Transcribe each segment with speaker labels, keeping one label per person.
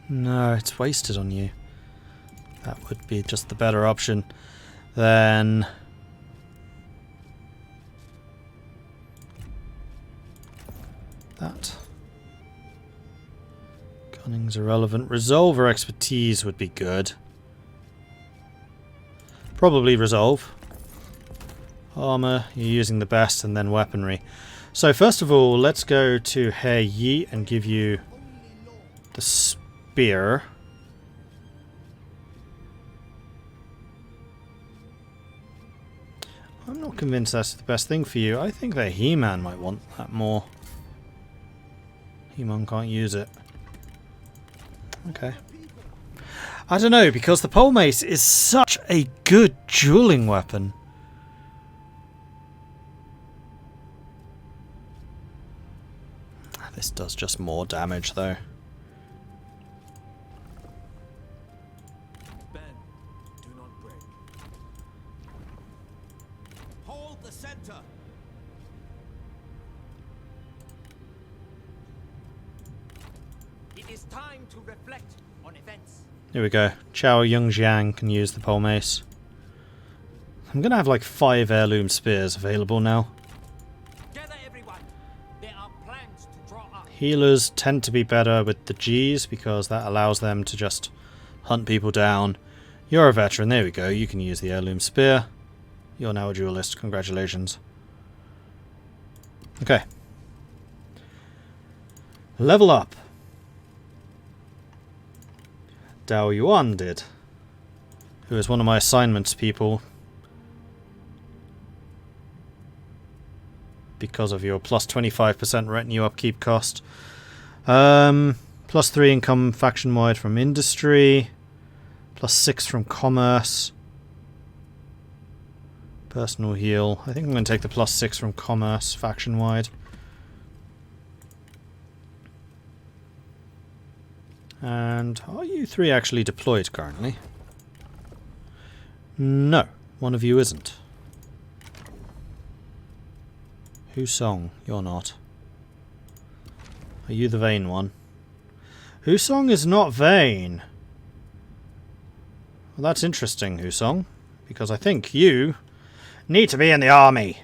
Speaker 1: No, it's wasted on you. That would be just the better option. Then... that. Cunning's irrelevant. Resolve or expertise would be good. Probably resolve. Armor, you're using the best, and then weaponry. So first of all, let's go to He Yi and give you the spear. I'm not convinced that's the best thing for you. I think that He-Man might want that more. He-Man can't use it. Okay. I don't know, because the pole mace is such a good dueling weapon. This does just more damage, though.
Speaker 2: Ben, do not break. Hold the center. It is time to reflect on events.
Speaker 1: Here we go. Chao Yungjiang can use the pole mace. I'm gonna have like 5 heirloom spears available now.
Speaker 2: Gather everyone. There are plans to draw up.
Speaker 1: Healers tend to be better with the Gs because that allows them to just hunt people down. You're a veteran. There we go. You can use the heirloom spear. You're now a duelist. Congratulations. Okay. Level up. Dao Yuan did. Who is one of my assignments people. Because of your plus 25% retinue upkeep cost. Plus 3 income faction-wide from industry. Plus 6 from commerce. Personal heal. I think I'm going to take the plus 6 from commerce faction-wide. And are you 3 actually deployed currently? No, one of you isn't. Husong, you're not. Are you the vain one? Husong is not vain. Well, that's interesting, Husong, because I think you need to be in the army.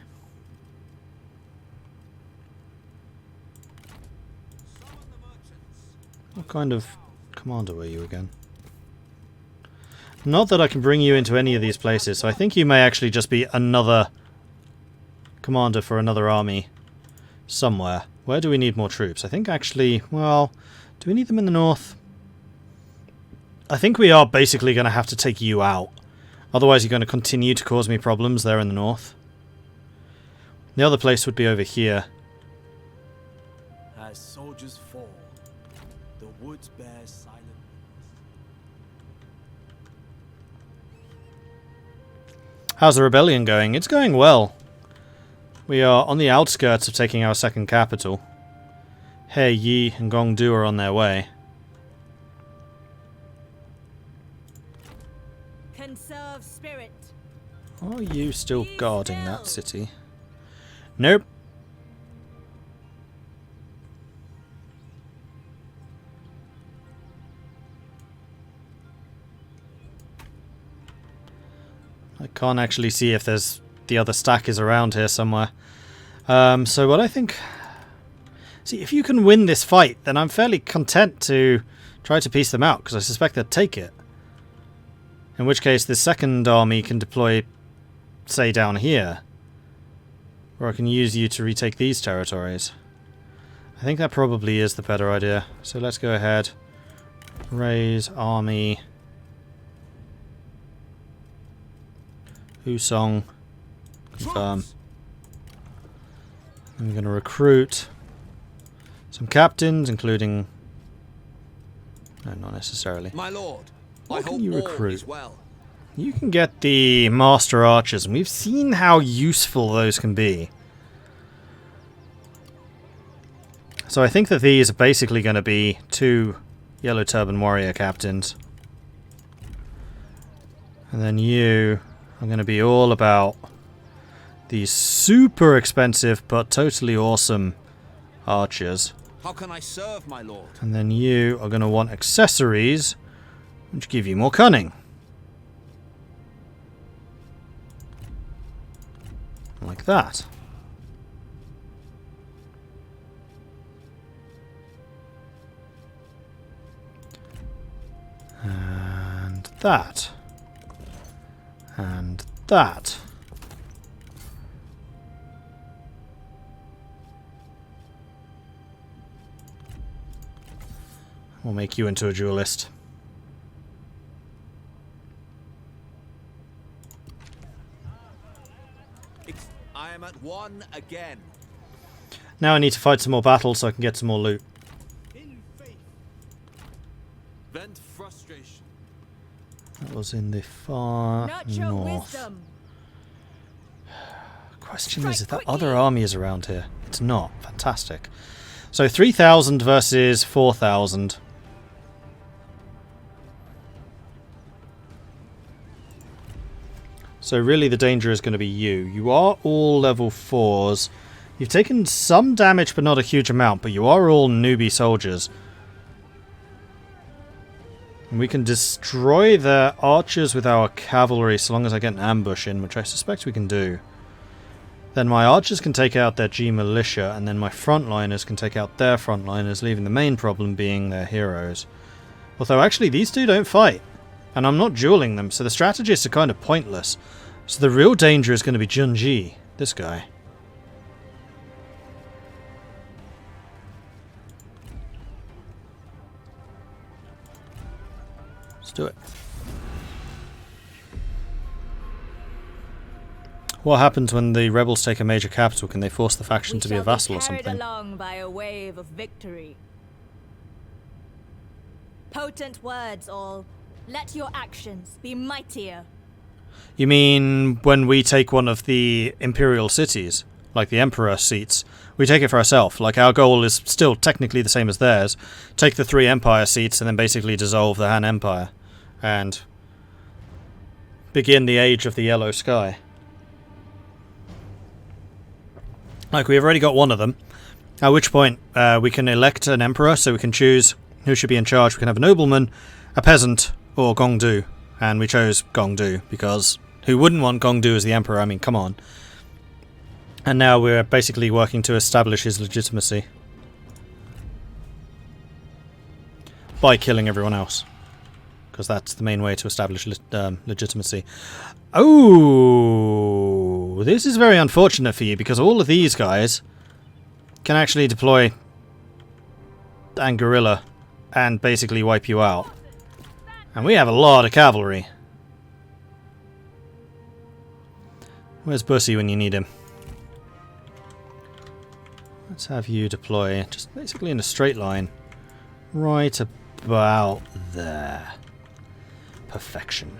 Speaker 1: What kind of commander were you again? Not that I can bring you into any of these places, so I think you may actually just be another commander for another army somewhere. Where do we need more troops? I think actually, well, do we need them in the north? I think we are basically going to have to take you out. Otherwise you're going to continue to cause me problems there in the north. The other place would be over here.
Speaker 2: As soldiers fall, the woods bear silent.
Speaker 1: How's the rebellion going? It's going well. We are on the outskirts of taking our second capital. He Yi and Gong Du are on their way.
Speaker 3: Conserve spirit.
Speaker 1: Are you still guarding that city? Nope. I can't actually see if there's the other stack is around here somewhere. So what I think... See, if you can win this fight, then I'm fairly content to try to piece them out, because I suspect they'd take it. In which case, the second army can deploy, say, down here. Or I can use you to retake these territories. I think that probably is the better idea. So let's go ahead. Raise army. Husong. Confirm. I'm going to recruit some captains, including... No, not necessarily.
Speaker 4: My lord,
Speaker 1: What
Speaker 4: I
Speaker 1: can
Speaker 4: hope
Speaker 1: you
Speaker 4: all
Speaker 1: recruit?
Speaker 4: is well.
Speaker 1: You can get the Master Archers, and we've seen how useful those can be. So I think that these are basically going to be 2 Yellow Turban Warrior Captains. And then you are going to be all about these super expensive but totally awesome archers.
Speaker 4: How can I serve my lord?
Speaker 1: And then you are going to want accessories, which give you more cunning. Like that. And that. And that. We'll make you into a duelist.
Speaker 4: I am at one again.
Speaker 1: Now I need to fight some more battles so I can get some more loot.
Speaker 4: Vent frustration.
Speaker 1: That was in the far
Speaker 3: Nurture
Speaker 1: north.
Speaker 3: wisdom.
Speaker 1: Question is that
Speaker 3: quickly.
Speaker 1: other army is around here? It's not. Fantastic. So 3,000 versus 4,000. So really the danger is going to be you. You are all level 4s. You've taken some damage but not a huge amount, but you are all newbie soldiers. And we can destroy their archers with our cavalry so long as I get an ambush in, which I suspect we can do. Then my archers can take out their G militia, and then my frontliners can take out their frontliners, leaving the main problem being their heroes. Although actually these two don't fight, and I'm not dueling them, so the strategists are kind of pointless. So the real danger is going to be Junji, this guy. Let's do it. What happens when the rebels take a major capital? Can they force the faction to be a vassal or
Speaker 3: carried
Speaker 1: something?
Speaker 3: along by a wave of victory. Potent words, all. Let your actions be mightier.
Speaker 1: You mean when we take one of the imperial cities, like the emperor seats, we take it for ourselves. Like our goal is still technically the same as theirs. Take the 3 empire seats and then basically dissolve the Han Empire. And begin the age of the yellow sky. Like, we've already got one of them. At which point, we can elect an emperor, so we can choose who should be in charge. We can have a nobleman, a peasant, or Gong Du. And we chose Gong Du, because who wouldn't want Gong Du as the emperor? I mean, come on. And now we're basically working to establish his legitimacy. By killing everyone else. Because that's the main way to establish legitimacy. Oh, this is very unfortunate for you, because all of these guys can actually deploy and guerrilla and basically wipe you out. And we have a lot of cavalry. Where's Bussy when you need him? Let's have you deploy just basically in a straight line. Right about there. Perfection.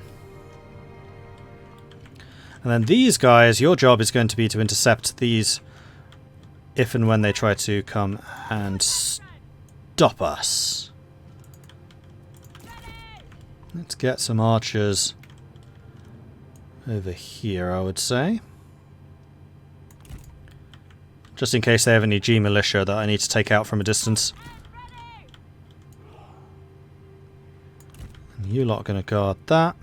Speaker 1: And then these guys, your job is going to be to intercept these if and when they try to come and stop us. Let's get some archers over here, I would say. Just in case they have any G militia that I need to take out from a distance. And you lot are going to guard that.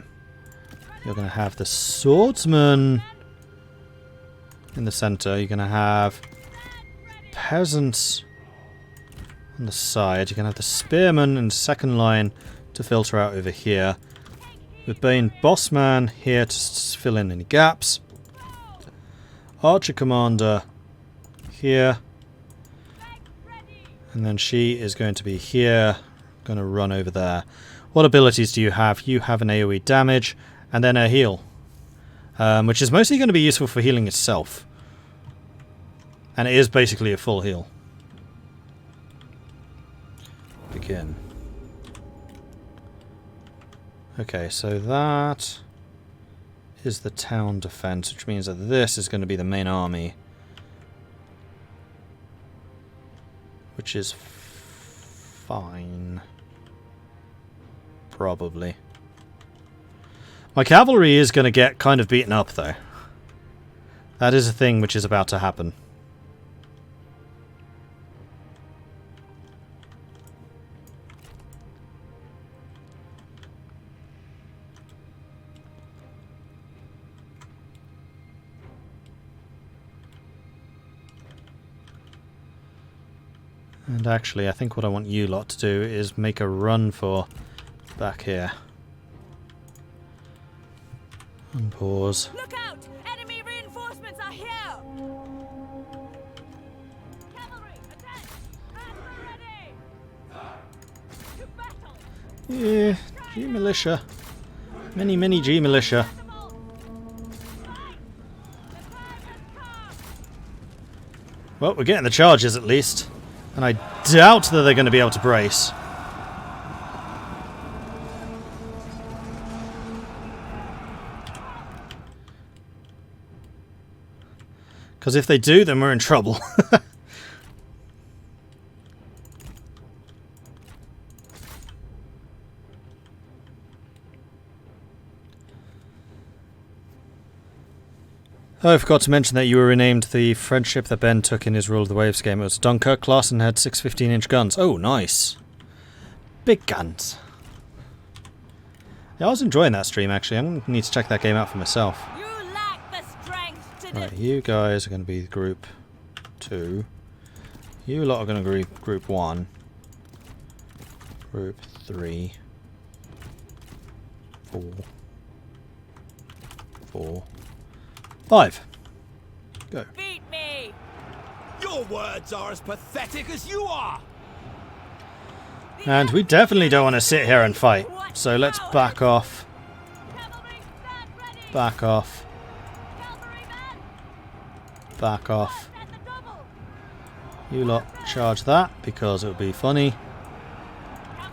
Speaker 1: You're going to have the swordsman in the center. You're going to have peasants on the side. You're going to have the spearmen in the second line to filter out over here. With Bane Bossman here to fill in any gaps. Archer Commander here. And then she is going to be here. Going to run over there. What abilities do you have? You have an AoE damage and then a heal. Which is mostly going to be useful for healing itself. And it is basically a full heal. Begin. Okay, so that is the town defense, which means that this is going to be the main army. Which is fine. Probably. My cavalry is going to get kind of beaten up, though. That is a thing which is about to happen. And actually, I think what I want you lot to do is make a run for back here. Unpause.
Speaker 3: Look out! Enemy reinforcements are here! Cavalry, attack! Battle ready! To battle!
Speaker 1: Yeah, G militia. Many G militia. Well, we're getting the charges at least. And I doubt that they're going to be able to brace. Because if they do, then we're in trouble. Oh, I forgot to mention that you were renamed the French ship that Ben took in his Rule of the Waves game. It was Dunkirk class and had 6 15-inch guns. Oh, nice. Big guns. Yeah, I was enjoying that stream, actually. I'm going to need to check that game out for myself.
Speaker 3: You lack the strength to
Speaker 1: Right, you guys are going to be group 2. You lot are going to be group 1. Group 3. 4. 5. Go.
Speaker 3: beat me!
Speaker 4: Your words are as pathetic as you are!
Speaker 1: And we definitely don't want to sit here and fight. So let's back off.
Speaker 3: Cavalry, stand ready!
Speaker 1: Back off.
Speaker 3: Cavalrymen,
Speaker 1: Back off.
Speaker 3: at the double!
Speaker 1: You lot charge that because it would be funny.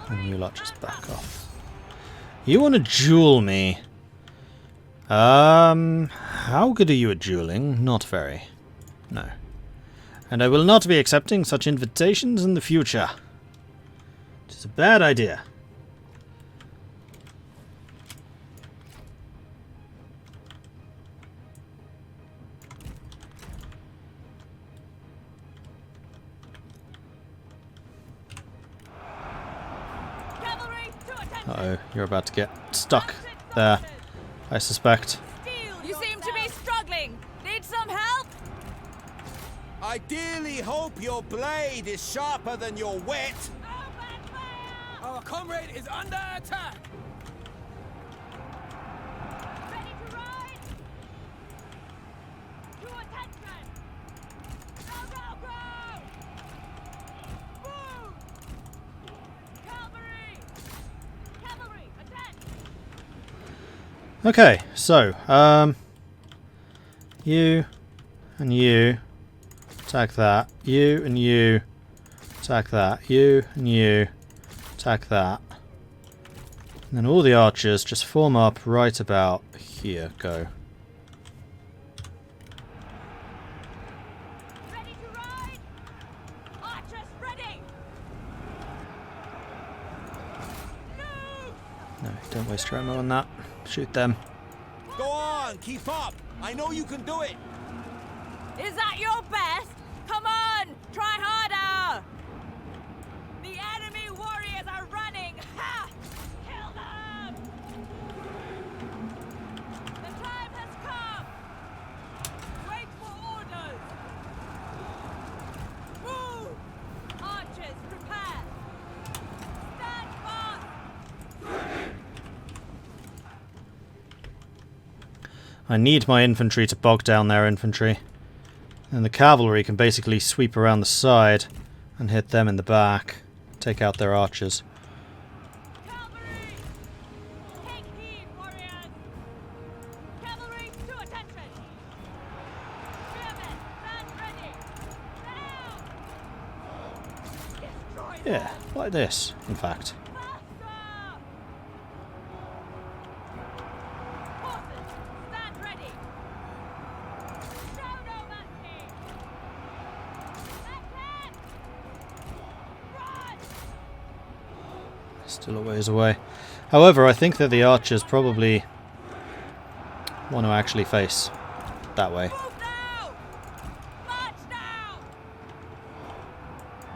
Speaker 1: And you lot just back off. You want to duel me? How good are you at dueling? Not very. No. And I will not be accepting such invitations in the future. It is a bad idea.
Speaker 3: Cavalry, to attention!
Speaker 1: Uh-oh, you're about to get stuck there, I suspect.
Speaker 3: You seem to be struggling. Need some help?
Speaker 4: I dearly hope your blade is sharper than your wit.
Speaker 3: Open fire!
Speaker 2: Our comrade is under attack.
Speaker 3: Ready to ride? To attention! Go! Move! Cavalry, attack!
Speaker 1: Okay, so, you and you attack that. You and you attack that. You and you attack that. And then all the archers just form up right about here. Go.
Speaker 3: Ready to ride? Archers ready! Move!
Speaker 1: No, don't waste your ammo on that. Shoot them.
Speaker 4: Go on, keep up. I know you can do it.
Speaker 3: Is that your best? Come on! Try harder! The enemy warriors are running! Ha! Kill them! The time has come! Wait for orders! Move! Archers, prepare! Stand fast!
Speaker 1: I need my infantry to bog down their infantry. And the cavalry can basically sweep around the side and hit them in the back. Take out their archers.
Speaker 3: Cavalry! Take heed, warriors! Cavalry, to attention! Spearmen, stand ready! Down! Destroy them!
Speaker 1: Yeah, like this, in fact.
Speaker 3: Faster! Horses, stand ready! Show no mercy! Attack! Run!
Speaker 1: Still a ways away. However, I think that the archers probably want to actually face that way.
Speaker 3: Move now! March now!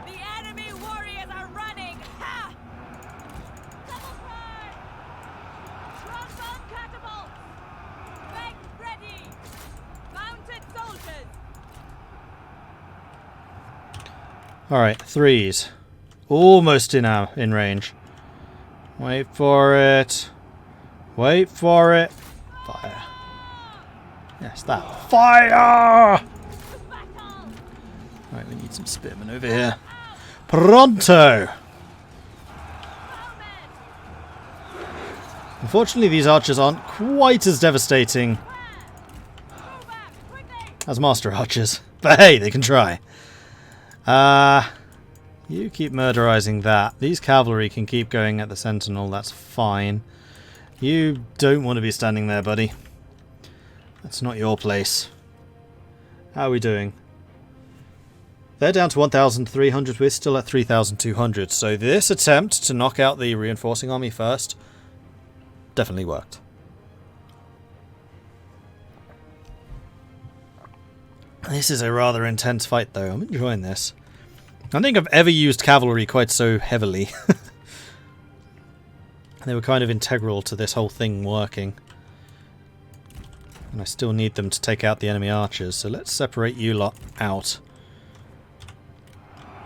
Speaker 3: The enemy warriors are running! Ha! Double fire! Crossbow catapults! Bank ready! Mounted soldiers!
Speaker 1: Alright, 3s. Almost in range. Wait for it. Wait for it. Fire. Yes, that. Fire! Right, we need some spearmen over here. Pronto! Unfortunately, these archers aren't quite as devastating as master archers. But hey, they can try. You keep murderizing that. These cavalry can keep going at the sentinel, that's fine. You don't want to be standing there, buddy. That's not your place. How are we doing? They're down to 1,300, we're still at 3,200, so this attempt to knock out the reinforcing army first definitely worked. This is a rather intense fight though, I'm enjoying this. I don't think I've ever used cavalry quite so heavily. They were kind of integral to this whole thing working. And I still need them to take out the enemy archers, so let's separate you lot out.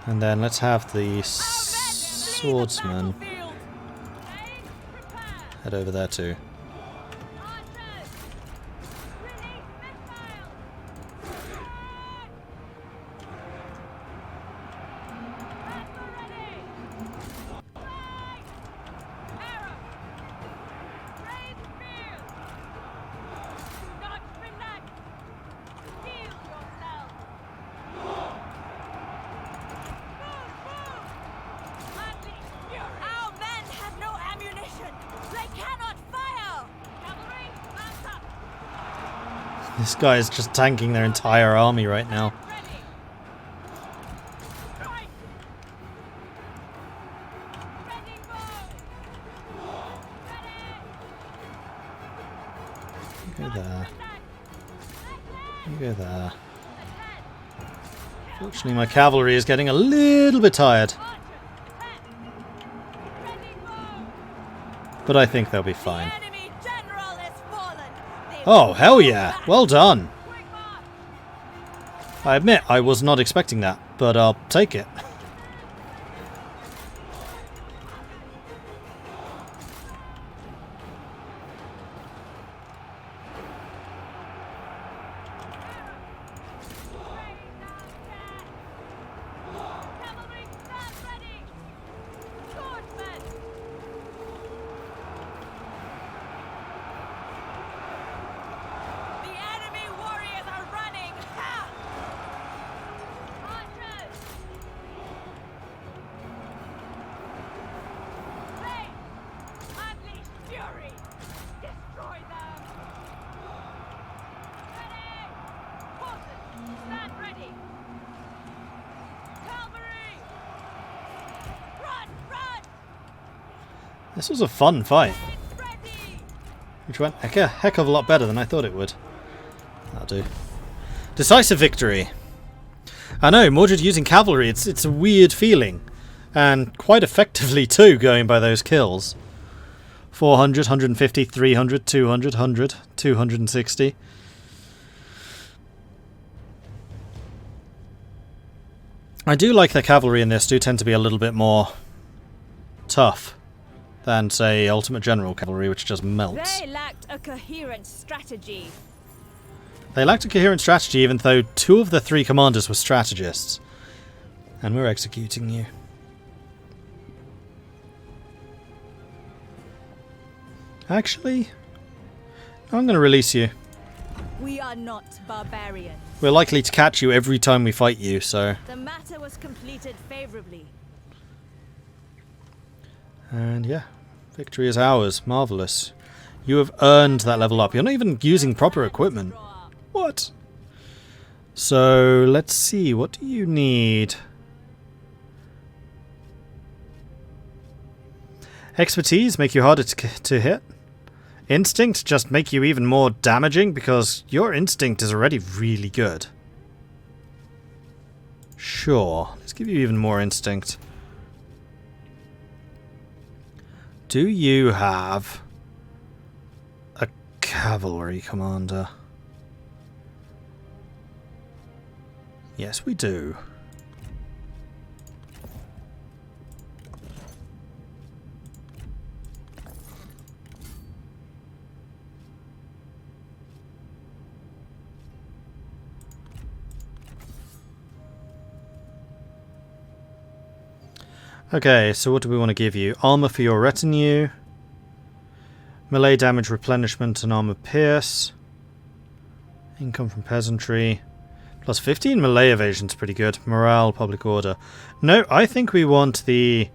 Speaker 1: And then let's have the swordsman head over there too. This guy is just tanking their entire army right now. You go there. You go there. Fortunately, my cavalry is getting a little bit tired. But I think they'll be fine. Oh, hell yeah! Well done! I admit, I was not expecting that, but I'll take it. This was a fun fight, which went a heck of a lot better than I thought it would. That'll do. Decisive victory. I know, Mordred using cavalry, it's a weird feeling. And quite effectively too, going by those kills. 400, 150, 300, 200, 100, 260. I do like the cavalry in this, do tend to be a little bit more tough than, say, Ultimate General Cavalry, which just melts.
Speaker 3: They lacked a coherent strategy.
Speaker 1: They lacked a coherent strategy, even though 2 of the 3 commanders were strategists. And we're executing you. Actually, I'm going to release you.
Speaker 3: We are not barbarians.
Speaker 1: We're likely to catch you every time we fight you, so...
Speaker 3: The matter was completed favorably.
Speaker 1: And yeah, victory is ours. Marvellous. You have earned that level up. You're not even using proper equipment. What? So, let's see. What do you need? Expertise, make you harder to hit. Instinct, just make you even more damaging because your instinct is already really good. Sure, let's give you even more instinct. Do you have a cavalry commander? Yes, we do. Okay, so what do we want to give you? Armor for your retinue. Melee damage replenishment and armor pierce. Income from peasantry. Plus 15 melee evasion's pretty good. Morale, public order. No, I think we want the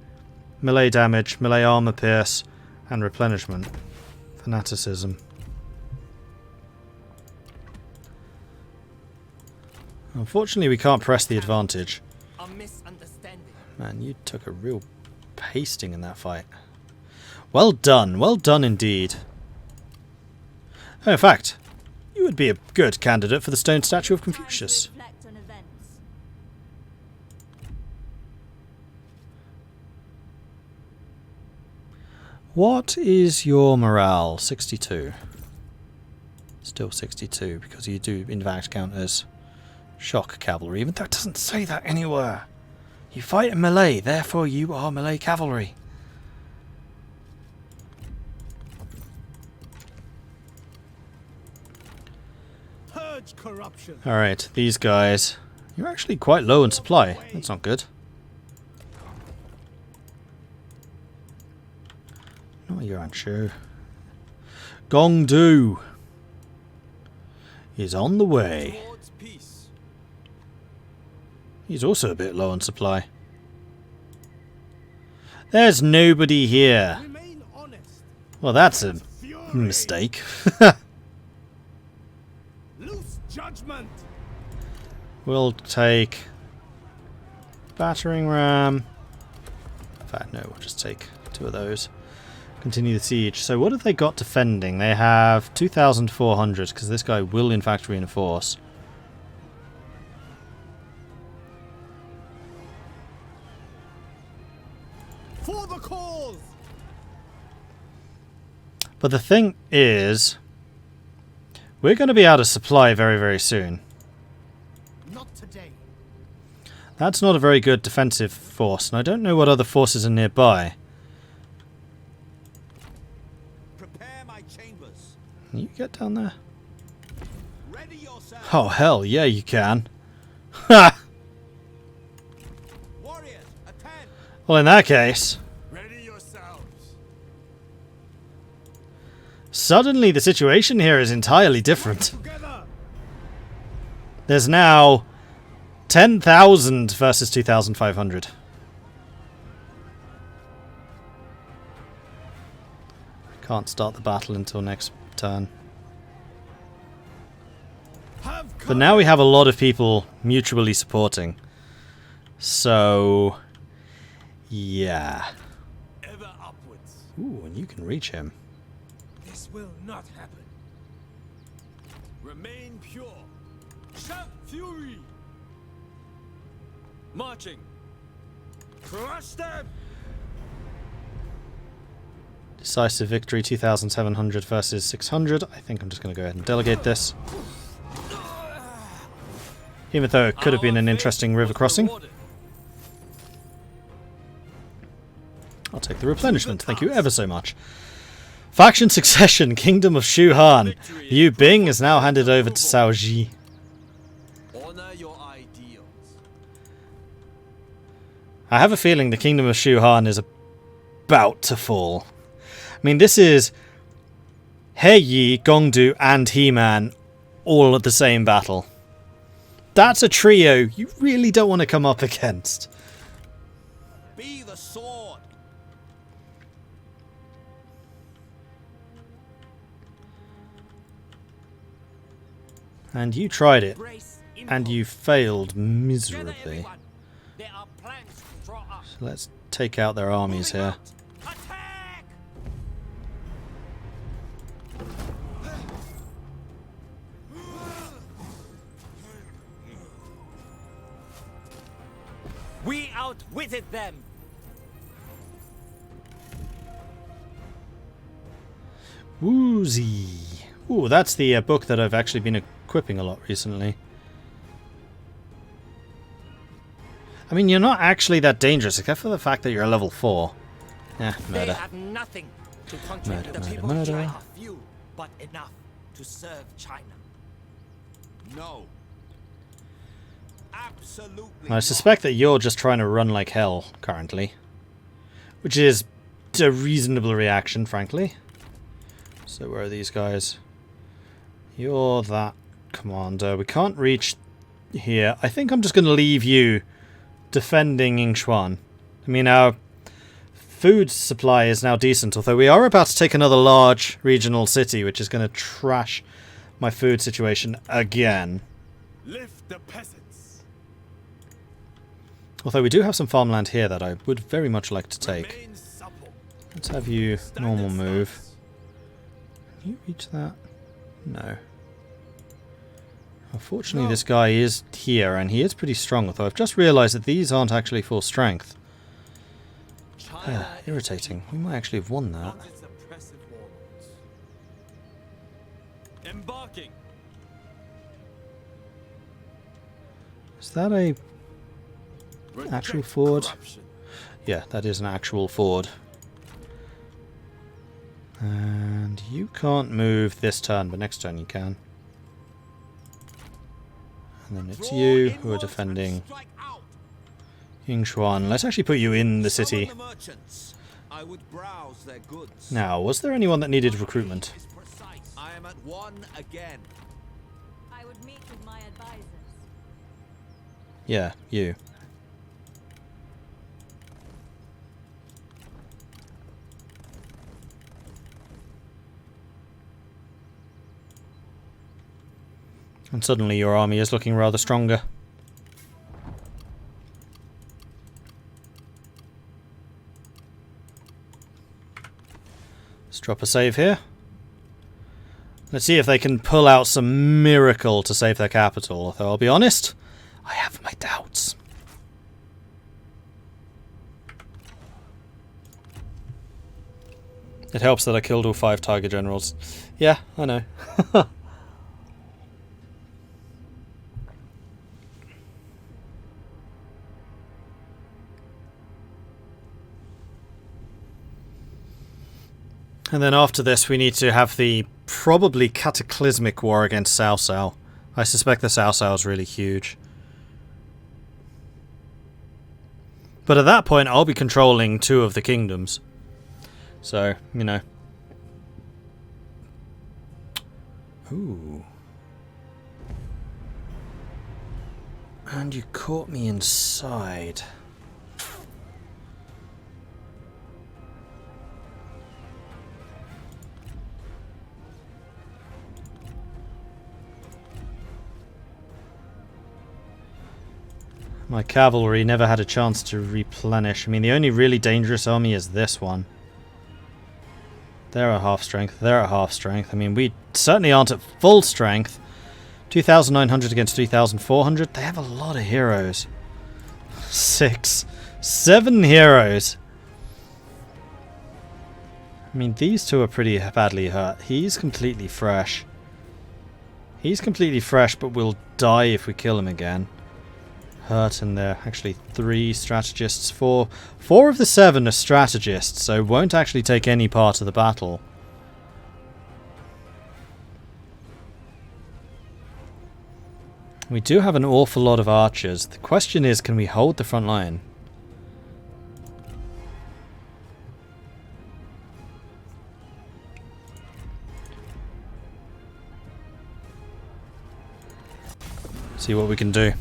Speaker 1: melee damage, melee armor pierce, and replenishment. Fanaticism. Unfortunately, we can't press the advantage.
Speaker 2: A misunderstanding.
Speaker 1: Man, you took a real pasting in that fight. Well done indeed. Oh, in fact, you would be a good candidate for the stone statue of Confucius.
Speaker 3: Reflect on events.
Speaker 1: What is your morale? 62. Still 62, because you do in fact count as shock cavalry, even though it doesn't say that anywhere. You fight in melee, therefore you are melee cavalry.
Speaker 5: Purge corruption.
Speaker 1: Alright, these guys. You're actually quite low in supply. That's not good. No, you're unsure. Gong Do is on the way.
Speaker 4: Towards peace.
Speaker 1: He's also a bit low on supply. There's nobody here.
Speaker 5: Remain honest.
Speaker 1: Well, that's a
Speaker 5: Fury.
Speaker 1: mistake.
Speaker 5: Loose judgment.
Speaker 1: We'll take battering ram. In fact, no, we'll just take 2 of those. Continue the siege. So what have they got defending? They have 2,400, because this guy will in fact reinforce.
Speaker 5: For the cause.
Speaker 1: But the thing is, we're going to be out of supply very, very soon.
Speaker 5: Not today.
Speaker 1: That's not a very good defensive force, and I don't know what other forces are nearby.
Speaker 4: Prepare my chambers.
Speaker 1: Can you get down there?
Speaker 4: Ready yourself.
Speaker 1: Oh, hell, yeah, you can. Ha!
Speaker 4: Warriors, attend.
Speaker 1: Well, in that case,
Speaker 5: Ready yourselves.
Speaker 1: suddenly the situation here is entirely different.
Speaker 5: Together.
Speaker 1: There's now 10,000 versus 2,500. Can't start the battle until next turn. But now we have a lot of people mutually supporting. So, yeah.
Speaker 5: Ever upwards.
Speaker 1: Ooh, and you can reach him.
Speaker 5: This will not happen. Remain pure. Shout fury. Marching. Crush them.
Speaker 1: Decisive victory, 2,700 versus 600. I think I'm just going to go ahead and delegate this. Even though it could have been an interesting river crossing. I'll take the replenishment, thank you ever so much. Faction succession, Kingdom of Shu Han. Yu Bing is now handed over to Cao Ji.
Speaker 4: Honor your ideals.
Speaker 1: I have a feeling the Kingdom of Shu Han is about to fall. I mean, this is He Yi, Gongdu, and He-Man all at the same battle. That's a trio you really don't want to come up against.
Speaker 4: Be the sword.
Speaker 1: And you tried it,
Speaker 2: Brace
Speaker 1: and
Speaker 2: impulse.
Speaker 1: you failed
Speaker 2: Gather
Speaker 1: miserably.
Speaker 2: everyone. There are plans to draw up.
Speaker 1: So let's take out their armies
Speaker 2: Moving
Speaker 1: here.
Speaker 2: out. Attack! We outwitted them.
Speaker 1: Woozy. Ooh, that's the book that I've actually been equipping a lot recently. I mean, you're not actually that dangerous, except for the fact that you're level 4. Yeah,
Speaker 2: They
Speaker 1: murder.
Speaker 2: have nothing to contribute.
Speaker 1: Murder,
Speaker 2: The
Speaker 1: murder,
Speaker 2: people of
Speaker 1: murder.
Speaker 2: China are few, but enough to serve China.
Speaker 4: No. Absolutely.
Speaker 1: I suspect that you're just trying to run like hell currently. which is a reasonable reaction, frankly. So where are these guys? You're that commander. We can't reach here. I think I'm just going to leave you defending Yingxuan. I mean, our food supply is now decent, although we are about to take another large regional city, which is going to trash my food situation again.
Speaker 5: Lift the peasants.
Speaker 1: Although we do have some farmland here that I would very much like to take.
Speaker 5: Remain supple.
Speaker 1: Let's have you
Speaker 5: Stand
Speaker 1: normal
Speaker 5: and
Speaker 1: move.
Speaker 5: stance.
Speaker 1: Can you reach that? No. Unfortunately, this guy is here, and he is pretty strong, although I've just realised that these aren't actually full strength. Irritating. We might actually have won that.
Speaker 5: Not its oppressive warlords. Embarking.
Speaker 1: Is that a actual
Speaker 5: Reject
Speaker 1: ford?
Speaker 5: corruption.
Speaker 1: Yeah, that is an actual ford. And you can't move this turn, but next turn you can. And then it's
Speaker 4: Draw
Speaker 1: you who are
Speaker 4: inwards and
Speaker 1: defending
Speaker 4: strike out.
Speaker 1: Yingxuan. Let's actually put you in the city.
Speaker 4: Summon the merchants. I would browse their goods.
Speaker 1: Now, was there anyone that needed recruitment?
Speaker 4: Is precise. I am at one again.
Speaker 3: I would meet with my advisors.
Speaker 1: Yeah, you. And suddenly your army is looking rather stronger. Let's drop a save here. Let's see if they can pull out some miracle to save their capital. Although I'll be honest, I have my doubts. It helps that I killed all 5 Tiger Generals. Yeah, I know. And then after this we need to have the probably cataclysmic war against Cao Cao. I suspect the Cao Cao is really huge. But at that point I'll be controlling 2 of the kingdoms. So, you know. Ooh. And you caught me inside. My cavalry never had a chance to replenish. I mean, the only really dangerous army is this one. They're at half strength. They're at half strength. I mean, we certainly aren't at full strength. 2,900 against 3,400. They have a lot of heroes. 6. 7 heroes. I mean, these 2 are pretty badly hurt. He's completely fresh. He's completely fresh, but will die if we kill him again. Hurt, and there are actually 3 strategists. 4 of the 7 are strategists, so won't actually take any part of the battle. We do have an awful lot of archers. The question is, can we hold the front line? See what we can do.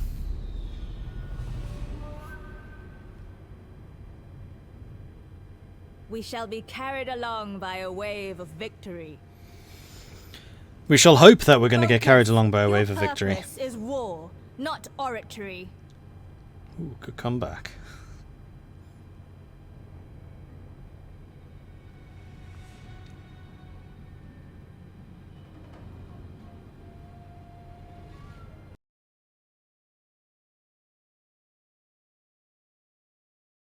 Speaker 3: We shall be carried along by a wave of victory.
Speaker 1: We shall hope that we're going to get carried along by a wave of victory.
Speaker 3: Your purpose is war, not oratory.
Speaker 1: Ooh, good comeback.